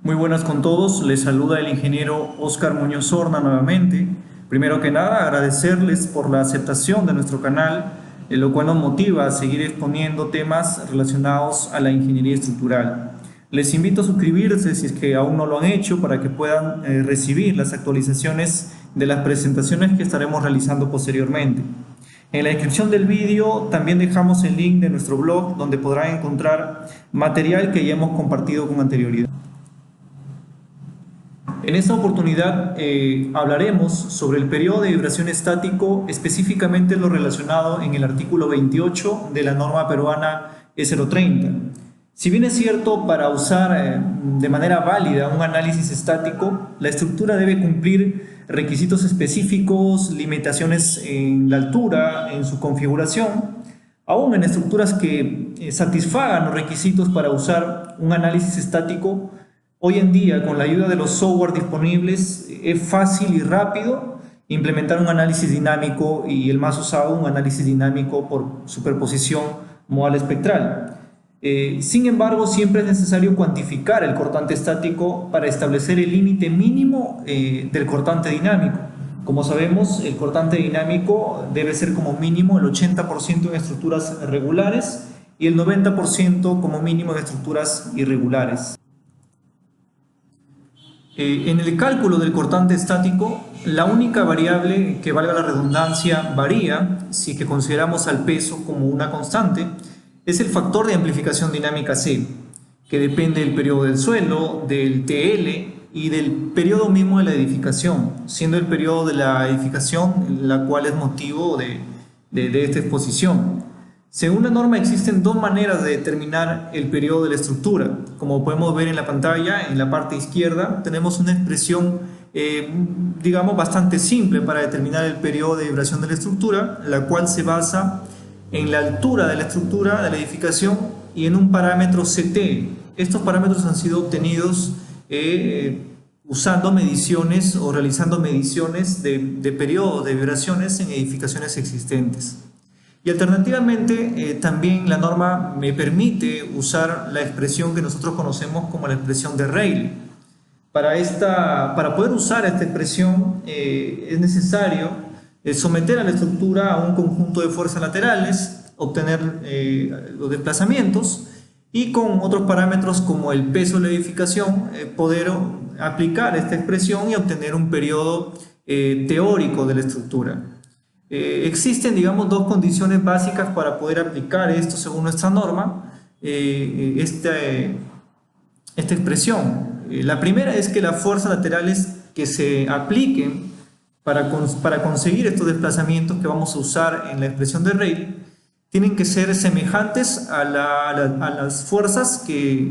Muy buenas con todos, les saluda el ingeniero Óscar Muñoz Horna nuevamente. Primero que nada, agradecerles por la aceptación de nuestro canal, lo cual nos motiva a seguir exponiendo temas relacionados a la ingeniería estructural. Les invito a suscribirse si es que aún no lo han hecho para que puedan recibir las actualizaciones de las presentaciones que estaremos realizando posteriormente. En la descripción del vídeo también dejamos el link de nuestro blog donde podrán encontrar material que ya hemos compartido con anterioridad. En esta oportunidad hablaremos sobre el periodo de vibración estático, específicamente lo relacionado en el artículo 28 de la norma peruana E030. Si bien es cierto, para usar de manera válida un análisis estático, la estructura debe cumplir requisitos específicos, limitaciones en la altura, en su configuración, aún en estructuras que satisfagan los requisitos para usar un análisis estático. Hoy en día, con la ayuda de los software disponibles, es fácil y rápido implementar un análisis dinámico y el más usado, un análisis dinámico por superposición modal espectral. Sin embargo, siempre es necesario cuantificar el cortante estático para establecer el límite mínimo del cortante dinámico. Como sabemos, el cortante dinámico debe ser como mínimo el 80% en estructuras regulares y el 90% como mínimo en estructuras irregulares. En el cálculo del cortante estático, la única variable que, valga la redundancia, varía, si que consideramos al peso como una constante, es el factor de amplificación dinámica C, que depende del periodo del suelo, del TL y del periodo mismo de la edificación, siendo el periodo de la edificación la cual es motivo de esta exposición. Según la norma, existen dos maneras de determinar el periodo de la estructura. Como podemos ver en la pantalla, en la parte izquierda, tenemos una expresión, digamos, bastante simple para determinar el periodo de vibración de la estructura, la cual se basa en la altura de la estructura, de la edificación, y en un parámetro CT. Estos parámetros han sido obtenidos usando mediciones o realizando mediciones de periodo de vibraciones en edificaciones existentes. Y alternativamente, también la norma me permite usar la expresión que nosotros conocemos como la expresión de Rayleigh. Para poder usar esta expresión es necesario someter a la estructura a un conjunto de fuerzas laterales, obtener los desplazamientos y con otros parámetros como el peso de la edificación poder aplicar esta expresión y obtener un periodo teórico de la estructura. Existen, digamos, dos condiciones básicas para poder aplicar esto según nuestra norma, esta expresión. La primera es que las fuerzas laterales que se apliquen para conseguir estos desplazamientos que vamos a usar en la expresión de Rayleigh tienen que ser semejantes a las fuerzas que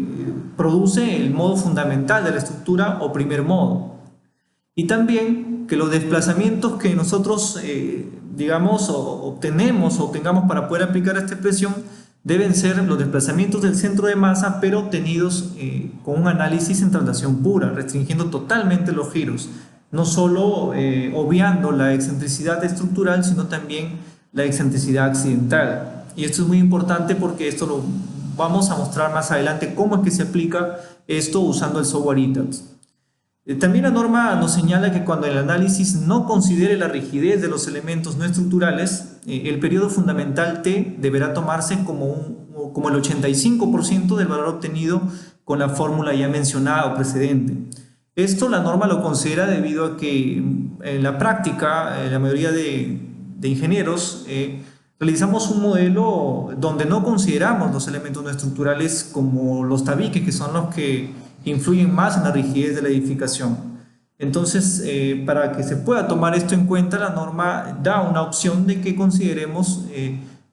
produce el modo fundamental de la estructura o primer modo. Y también que los desplazamientos que nosotros digamos, obtengamos para poder aplicar esta expresión deben ser los desplazamientos del centro de masa, pero obtenidos con un análisis en traslación pura, restringiendo totalmente los giros, no solo obviando la excentricidad estructural, sino también la excentricidad accidental. Y esto es muy importante porque esto lo vamos a mostrar más adelante cómo es que se aplica esto usando el software ETABS. También la norma nos señala que cuando el análisis no considere la rigidez de los elementos no estructurales, el periodo fundamental T deberá tomarse como el 85% del valor obtenido con la fórmula ya mencionada o precedente. Esto la norma lo considera debido a que en la práctica la mayoría de ingenieros realizamos un modelo donde no consideramos los elementos no estructurales como los tabiques, que son los que influyen más en la rigidez de la edificación. Entonces, para que se pueda tomar esto en cuenta, la norma da una opción de que consideremos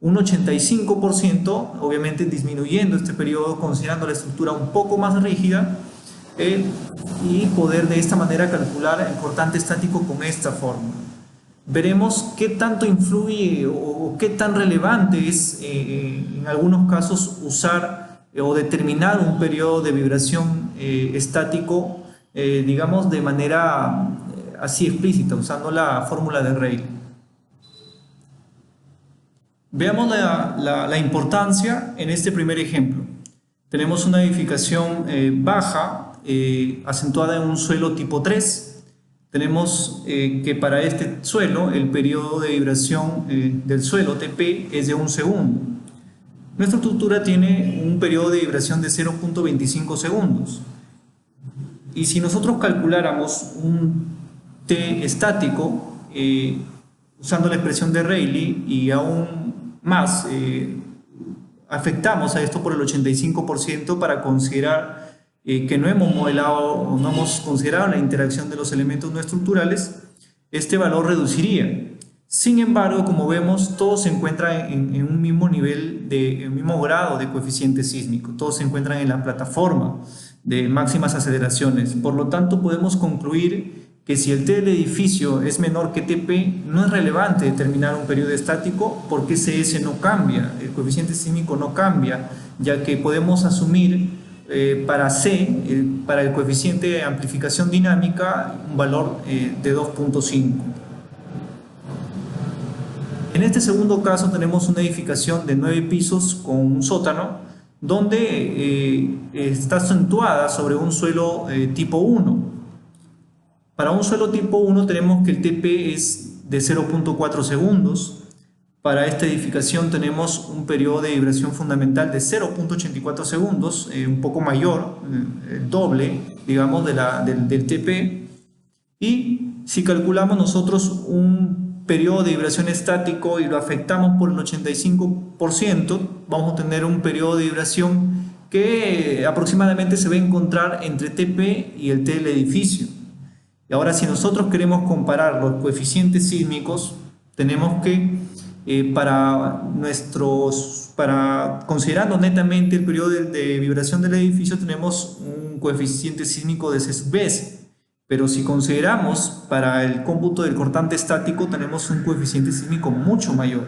un 85%, obviamente disminuyendo este periodo, considerando la estructura un poco más rígida, y poder de esta manera calcular el cortante estático con esta fórmula. Veremos qué tanto influye o qué tan relevante es en algunos casos usar o determinar un periodo de vibración estático, digamos, de manera así explícita, usando la fórmula de Rayleigh. Veamos la importancia en este primer ejemplo. Tenemos una edificación baja, acentuada en un suelo tipo 3. Tenemos que para este suelo el periodo de vibración del suelo TP es de 1 segundo. Nuestra estructura tiene un periodo de vibración de 0.25 segundos. Y si nosotros calculáramos un T estático usando la expresión de Rayleigh y aún más afectamos a esto por el 85% para considerar que no hemos modelado o no hemos considerado la interacción de los elementos no estructurales, este valor reduciría. Sin embargo, como vemos, todo se encuentra en un mismo nivel, en un mismo grado de coeficiente sísmico. Todos se encuentran en la plataforma de máximas aceleraciones. Por lo tanto, podemos concluir que si el T del edificio es menor que TP, no es relevante determinar un periodo estático porque SS no cambia, el coeficiente sísmico no cambia, ya que podemos asumir para C, para el coeficiente de amplificación dinámica, un valor de 2.5. En este segundo caso tenemos una edificación de 9 pisos con un sótano, donde está acentuada sobre un suelo tipo 1. Para un suelo tipo 1 tenemos que el TP es de 0.4 segundos. Para esta edificación tenemos un periodo de vibración fundamental de 0.84 segundos, un poco mayor, el doble, digamos, del TP. Y si calculamos nosotros un periodo de vibración estático y lo afectamos por el 85%, vamos a tener un periodo de vibración que aproximadamente se va a encontrar entre TP y el T del edificio. Y ahora, si nosotros queremos comparar los coeficientes sísmicos, tenemos que, considerando netamente el periodo de vibración del edificio, tenemos un coeficiente sísmico de C sub S. Pero si consideramos para el cómputo del cortante estático, tenemos un coeficiente sísmico mucho mayor.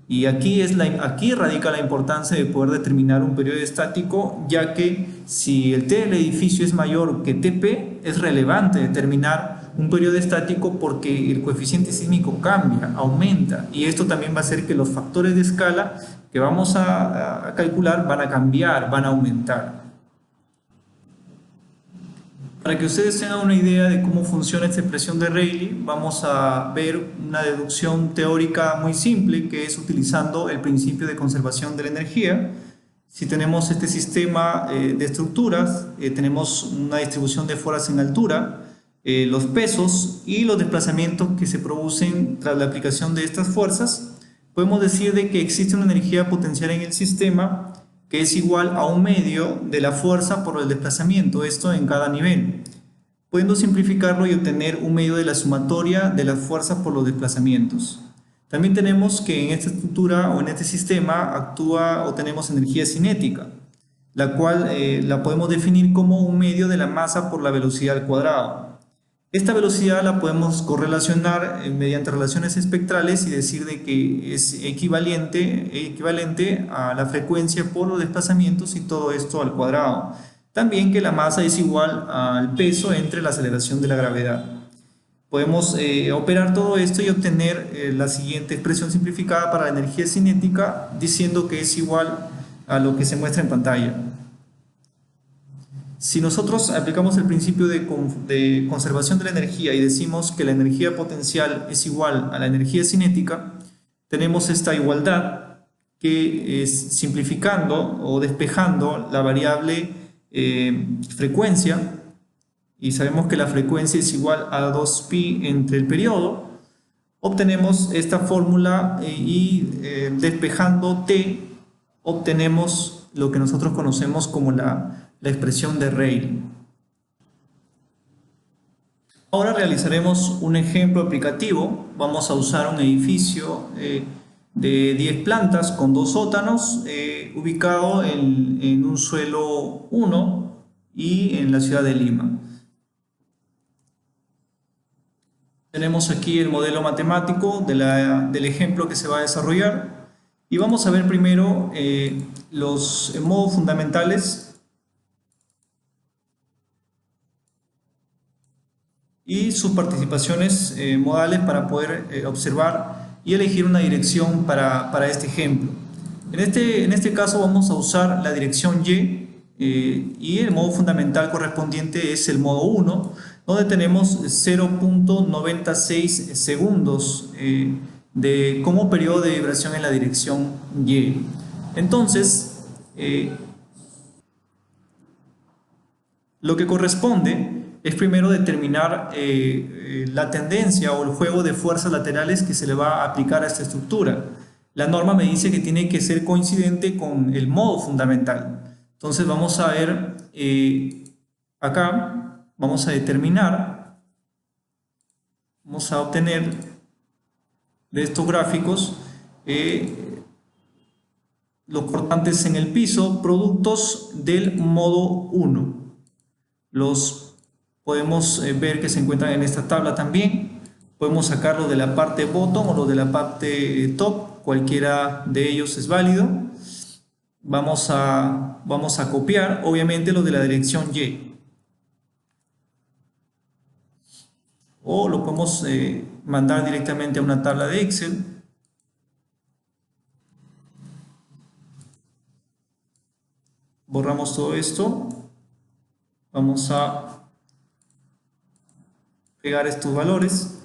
Y aquí radica la importancia de poder determinar un periodo estático, ya que si el T del edificio es mayor que TP, es relevante determinar un periodo estático porque el coeficiente sísmico cambia, aumenta, y esto también va a hacer que los factores de escala que vamos a calcular van a cambiar, van a aumentar. Para que ustedes tengan una idea de cómo funciona esta expresión de Rayleigh, vamos a ver una deducción teórica muy simple, que es utilizando el principio de conservación de la energía. Si tenemos este sistema de estructuras, tenemos una distribución de fuerzas en altura, los pesos y los desplazamientos que se producen tras la aplicación de estas fuerzas, podemos decir de que existe una energía potencial en el sistema que es igual a un medio de la fuerza por el desplazamiento, esto en cada nivel, pudiendo simplificarlo y obtener un medio de la sumatoria de las fuerzas por los desplazamientos. También tenemos que en esta estructura o en este sistema actúa o tenemos energía cinética, la cual la podemos definir como un medio de la masa por la velocidad al cuadrado. Esta velocidad la podemos correlacionar mediante relaciones espectrales y decir de que es equivalente a la frecuencia por los desplazamientos y todo esto al cuadrado. También que la masa es igual al peso entre la aceleración de la gravedad. Podemos operar todo esto y obtener la siguiente expresión simplificada para la energía cinética, diciendo que es igual a lo que se muestra en pantalla. Si nosotros aplicamos el principio de conservación de la energía y decimos que la energía potencial es igual a la energía cinética, tenemos esta igualdad que es simplificando o despejando la variable frecuencia, y sabemos que la frecuencia es igual a 2pi entre el periodo, obtenemos esta fórmula y despejando t obtenemos lo que nosotros conocemos como la expresión de Rayleigh. Ahora realizaremos un ejemplo aplicativo. Vamos a usar un edificio de 10 plantas con 2 sótanos ubicado en un suelo 1 y en la ciudad de Lima. Tenemos aquí el modelo matemático del ejemplo que se va a desarrollar y vamos a ver primero los modos fundamentales y sus participaciones modales para poder observar y elegir una dirección para este ejemplo. En este caso vamos a usar la dirección Y, y el modo fundamental correspondiente es el modo 1, donde tenemos 0.96 segundos como periodo de vibración en la dirección Y. Entonces, lo que corresponde es primero determinar la tendencia o el juego de fuerzas laterales que se le va a aplicar a esta estructura. La norma me dice que tiene que ser coincidente con el modo fundamental. Entonces vamos a ver acá, vamos a determinar, vamos a obtener de estos gráficos los cortantes en el piso, productos del modo 1. Los podemos ver que se encuentran en esta tabla también. Podemos sacarlo de la parte bottom o lo de la parte top, cualquiera de ellos es válido. Vamos a copiar, obviamente, lo de la dirección Y. O lo podemos mandar directamente a una tabla de Excel. Borramos todo esto. Vamos a pegar estos valores.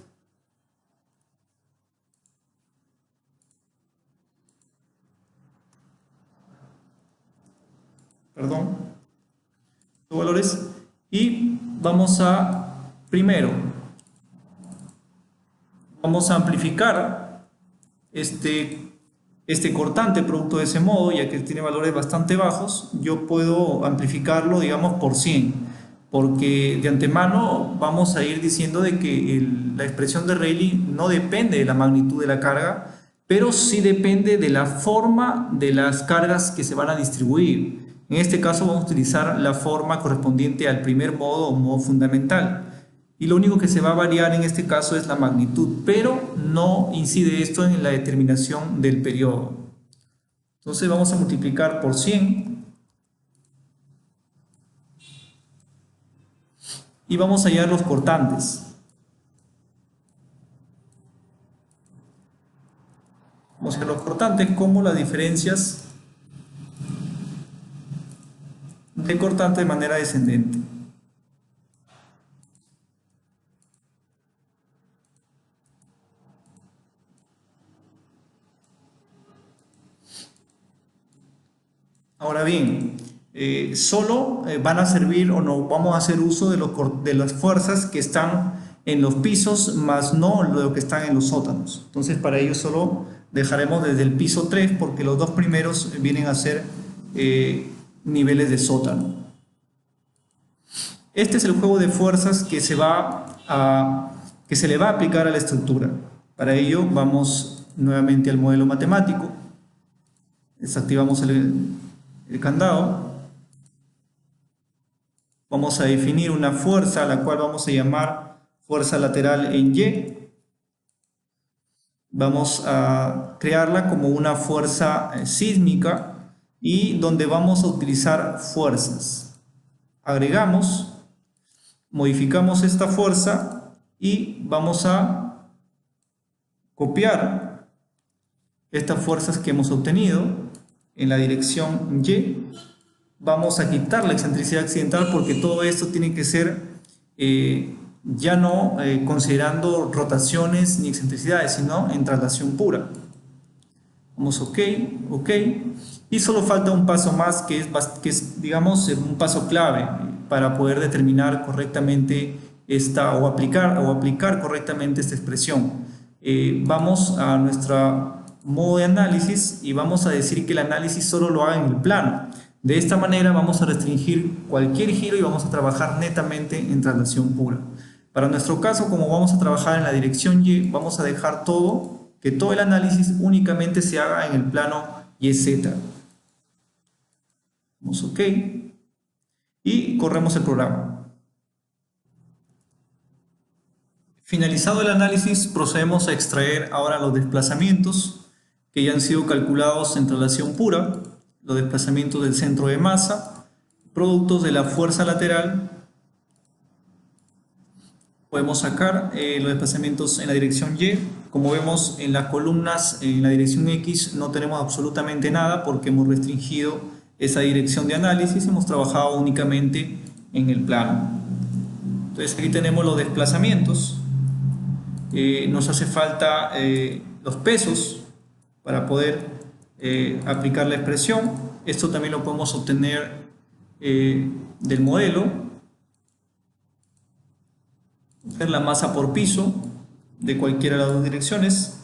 Perdón. Estos valores. Y vamos a, primero, vamos a amplificar este cortante producto de ese modo, ya que tiene valores bastante bajos. Yo puedo amplificarlo, digamos, por 100, porque de antemano vamos a ir diciendo de que la expresión de Rayleigh no depende de la magnitud de la carga, pero sí depende de la forma de las cargas que se van a distribuir. En este caso vamos a utilizar la forma correspondiente al primer modo o modo fundamental. Y lo único que se va a variar en este caso es la magnitud, pero no incide esto en la determinación del periodo. Entonces vamos a multiplicar por 100 y vamos a hallar los cortantes. Vamos a hallar los cortantes como las diferencias de cortante de manera descendente. Ahora bien, solo van a servir o no vamos a hacer uso de las fuerzas que están en los pisos, más no lo que están en los sótanos. Entonces para ello solo dejaremos desde el piso 3 porque los dos primeros vienen a ser niveles de sótano. Este es el juego de fuerzas que se le va a aplicar a la estructura. Para ello vamos nuevamente al modelo matemático, desactivamos el candado, vamos a definir una fuerza a la cual vamos a llamar fuerza lateral en Y. Vamos a crearla como una fuerza sísmica y donde vamos a utilizar fuerzas. Agregamos, modificamos esta fuerza y vamos a copiar estas fuerzas que hemos obtenido en la dirección Y. Vamos a quitar la excentricidad accidental porque todo esto tiene que ser ya no considerando rotaciones ni excentricidades, sino en traslación pura. Vamos OK, OK. Y solo falta un paso más que es digamos un paso clave para poder determinar correctamente o aplicar correctamente esta expresión. Vamos a nuestro modo de análisis y vamos a decir que el análisis solo lo haga en el plano. De esta manera vamos a restringir cualquier giro y vamos a trabajar netamente en traslación pura. Para nuestro caso, como vamos a trabajar en la dirección Y, vamos a dejar que todo el análisis únicamente se haga en el plano YZ. Vamos OK y corremos el programa. Finalizado el análisis, procedemos a extraer ahora los desplazamientos que ya han sido calculados en traslación pura, los desplazamientos del centro de masa, productos de la fuerza lateral. Podemos sacar los desplazamientos en la dirección Y. Como vemos en las columnas en la dirección X no tenemos absolutamente nada porque hemos restringido esa dirección de análisis, hemos trabajado únicamente en el plano. Entonces aquí tenemos los desplazamientos. Nos hace falta los pesos para poder aplicar la expresión. Esto también lo podemos obtener del modelo. Ver la masa por piso de cualquiera de las dos direcciones.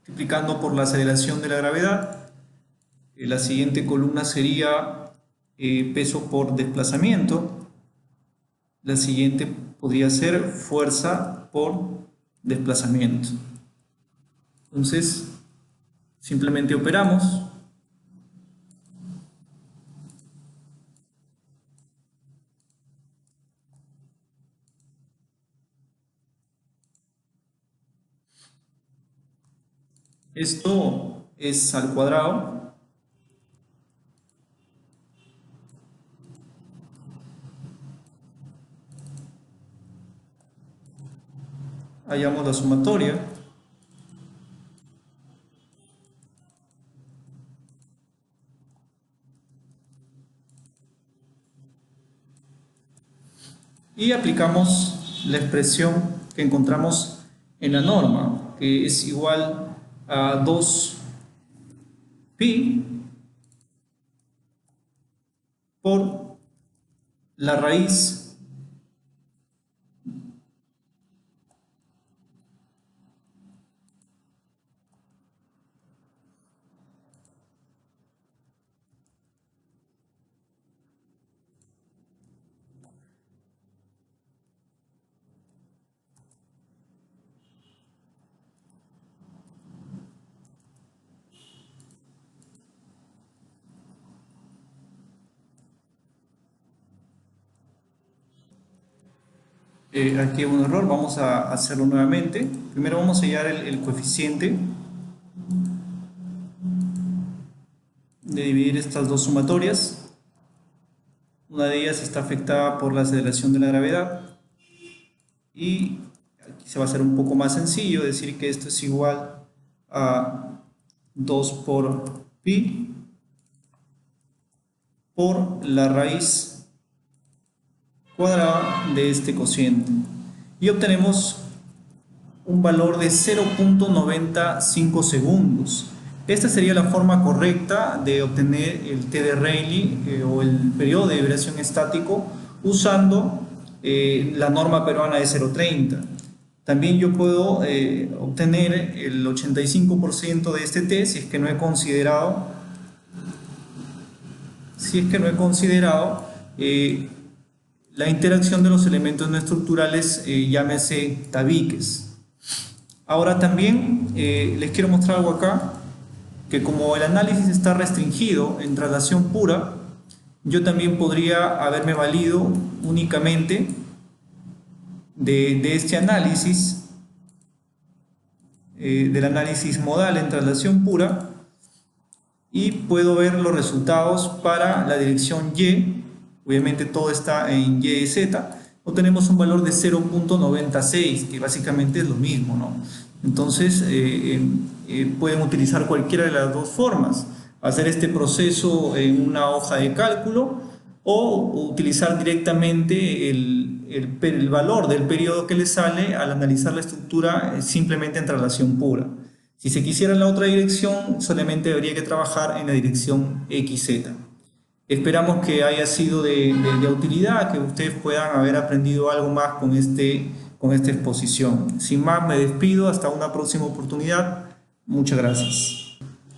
Multiplicando por la aceleración de la gravedad. La siguiente columna sería peso por desplazamiento. La siguiente podría ser fuerza por desplazamiento. Entonces, simplemente operamos. Esto es al cuadrado. Hallamos la sumatoria. Y aplicamos la expresión que encontramos en la norma, que es igual a 2pi por la raíz aquí hay un error, vamos a hacerlo nuevamente. Primero vamos a hallar el coeficiente de dividir estas dos sumatorias. Una de ellas está afectada por la aceleración de la gravedad y aquí se va a hacer un poco más sencillo decir que esto es igual a 2 por pi por la raíz cuadrada de este cociente y obtenemos un valor de 0.95 segundos. Esta sería la forma correcta de obtener el T de Rayleigh o el periodo de vibración estático usando la norma peruana de 0.30. También yo puedo obtener el 85% de este T si es que no he considerado la interacción de los elementos no estructurales, llámese tabiques. Ahora también les quiero mostrar algo acá, que como el análisis está restringido en traslación pura, yo también podría haberme valido únicamente de este análisis, del análisis modal en traslación pura, y puedo ver los resultados para la dirección Y. Obviamente todo está en Y y Z. Obtenemos un valor de 0.96, que básicamente es lo mismo, ¿no? Entonces pueden utilizar cualquiera de las dos formas: hacer este proceso en una hoja de cálculo o utilizar directamente el valor del periodo que les sale al analizar la estructura simplemente en traslación pura. Si se quisiera en la otra dirección, solamente habría que trabajar en la dirección XZ. Esperamos que haya sido de utilidad, que ustedes puedan haber aprendido algo más con esta exposición. Sin más, me despido, hasta una próxima oportunidad. Muchas gracias.